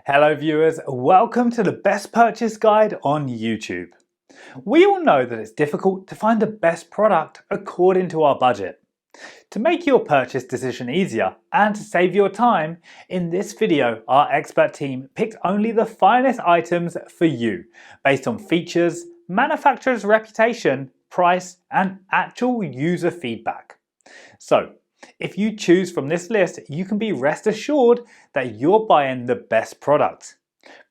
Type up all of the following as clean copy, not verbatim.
Hello viewers, welcome to the best purchase guide on YouTube. We all know that it's difficult to find the best product according to our budget. To make your purchase decision easier and to save your time, in this video our expert team picked only the finest items for you based on features, manufacturer's reputation, price and actual user feedback. So, if you choose from this list, you can be rest assured that you're buying the best product.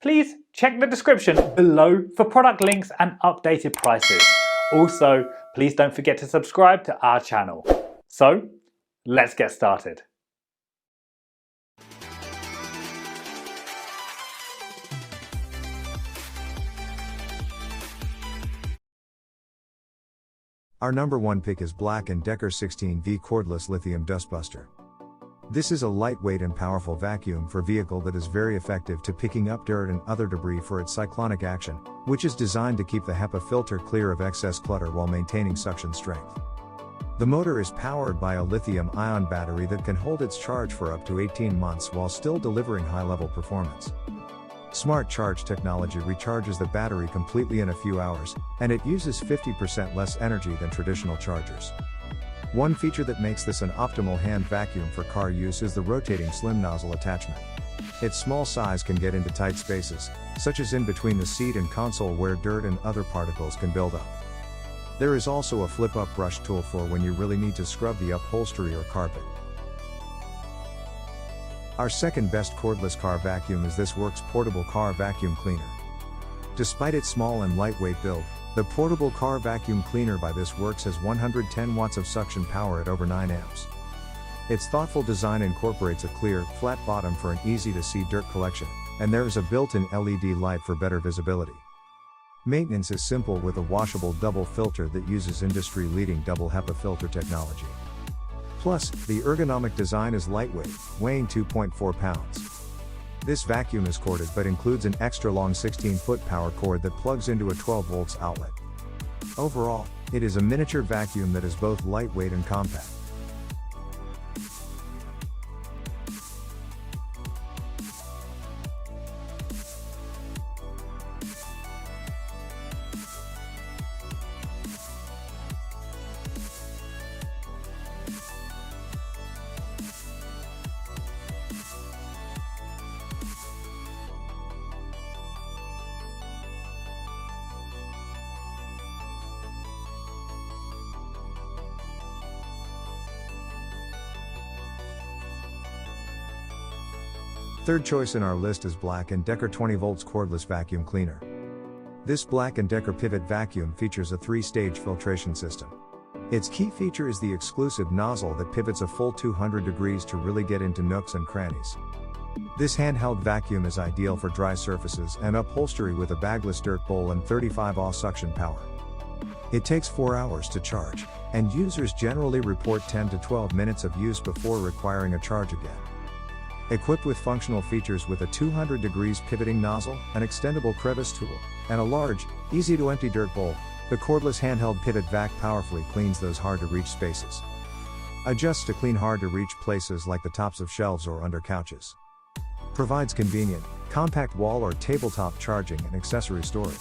Please check the description below for product links and updated prices. Also, please don't forget to subscribe to our channel. So, let's get started. Our number one pick is Black & Decker 16V Cordless Lithium Dustbuster. This is a lightweight and powerful vacuum for vehicle that is very effective to picking up dirt and other debris for its cyclonic action, which is designed to keep the HEPA filter clear of excess clutter while maintaining suction strength. The motor is powered by a lithium-ion battery that can hold its charge for up to 18 months while still delivering high-level performance. Smart Charge technology recharges the battery completely in a few hours, and it uses 50% less energy than traditional chargers. One feature that makes this an optimal hand vacuum for car use is the rotating slim nozzle attachment. Its small size can get into tight spaces, such as in between the seat and console where dirt and other particles can build up. There is also a flip-up brush tool for when you really need to scrub the upholstery or carpet. Our second best cordless car vacuum is this Works Portable Car Vacuum Cleaner. Despite its small and lightweight build, the portable car vacuum cleaner by this Works has 110 watts of suction power at over 9 amps. Its thoughtful design incorporates a clear, flat bottom for an easy-to-see dirt collection, and there is a built-in LED light for better visibility. Maintenance is simple with a washable double filter that uses industry-leading double HEPA filter technology. Plus, the ergonomic design is lightweight, weighing 2.4 pounds. This vacuum is corded but includes an extra long 16-foot power cord that plugs into a 12 volts outlet. Overall, it is a miniature vacuum that is both lightweight and compact. Third choice in our list is Black & Decker 20 volts cordless vacuum cleaner. This Black & Decker pivot vacuum features a 3-stage filtration system. Its key feature is the exclusive nozzle that pivots a full 200 degrees to really get into nooks and crannies. This handheld vacuum is ideal for dry surfaces and upholstery with a bagless dirt bowl and 35 Ah suction power. It takes 4 hours to charge, and users generally report 10 to 12 minutes of use before requiring a charge again. Equipped with functional features with a 200 degrees pivoting nozzle, an extendable crevice tool, and a large, easy-to-empty dirt bowl, the cordless handheld pivot vac powerfully cleans those hard-to-reach spaces. Adjusts to clean hard-to-reach places like the tops of shelves or under couches. Provides convenient, compact wall or tabletop charging and accessory storage.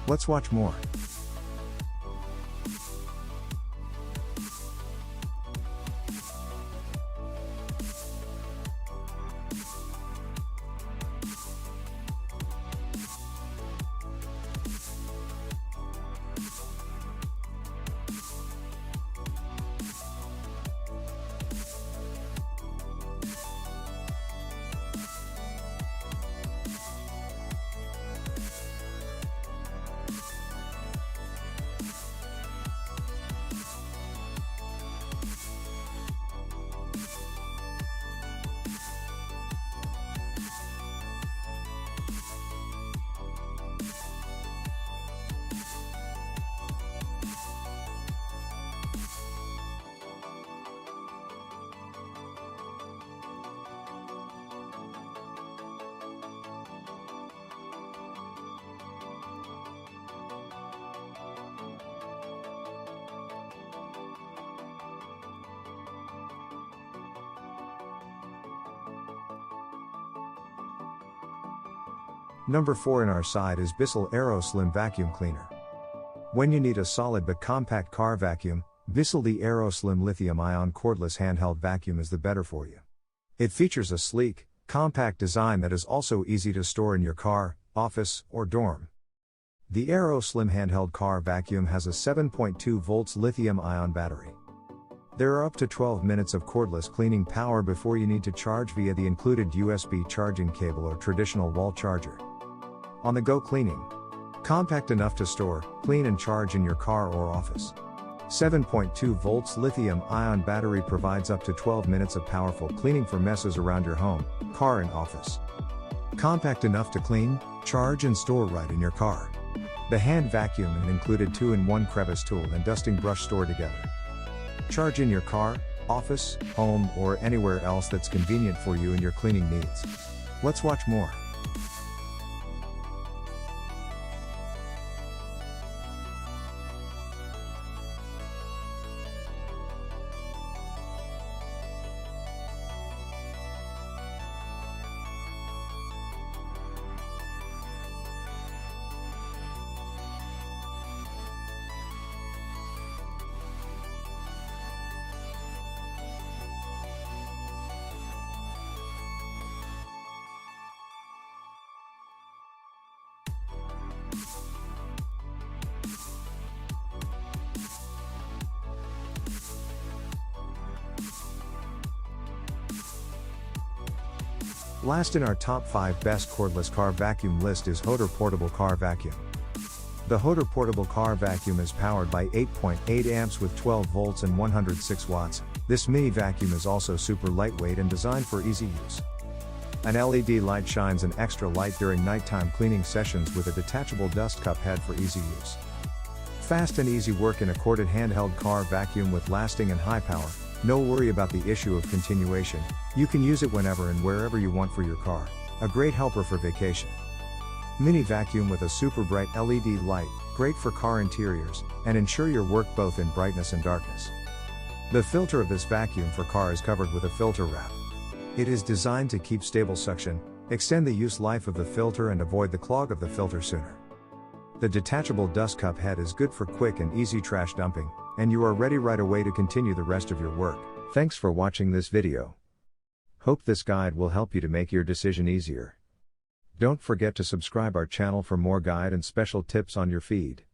Let's watch more. Number 4 in our side is Bissell Aero Slim Vacuum Cleaner. When you need a solid but compact car vacuum, Bissell the Aero Slim Lithium-Ion Cordless Handheld Vacuum is the better for you. It features a sleek, compact design that is also easy to store in your car, office, or dorm. The Aero Slim Handheld Car Vacuum has a 7.2 volts lithium-ion battery. There are up to 12 minutes of cordless cleaning power before you need to charge via the included USB charging cable or traditional wall charger. On-the-go cleaning. Compact enough to store, clean and charge in your car or office. 7.2 volts lithium-ion battery provides up to 12 minutes of powerful cleaning for messes around your home, car and office. Compact enough to clean, charge and store right in your car. The hand vacuum and included 2-in-1 crevice tool and dusting brush store together. Charge in your car, office, home, or anywhere else that's convenient for you and your cleaning needs. Let's watch more. Last in our top 5 best cordless car vacuum list is Hoder Portable Car Vacuum. The Hoder Portable Car Vacuum is powered by 8.8 amps with 12 volts and 106 watts. This mini vacuum is also super lightweight and designed for easy use. An LED light shines an extra light during nighttime cleaning sessions with a detachable dust cup head for easy use. Fast and easy work in a corded handheld car vacuum with lasting and high power. No worry about the issue of continuation, you can use it whenever and wherever you want for your car. A great helper for vacation. Mini vacuum with a super bright LED light, great for car interiors, and ensure your work both in brightness and darkness. The filter of this vacuum for car is covered with a filter wrap. It is designed to keep stable suction, extend the use life of the filter and avoid the clog of the filter sooner. The detachable dust cup head is good for quick and easy trash dumping, and you are ready right away to continue the rest of your work. Thanks for watching this video. Hope this guide will help you to make your decision easier. Don't forget to subscribe our channel for more guide and special tips on your feed.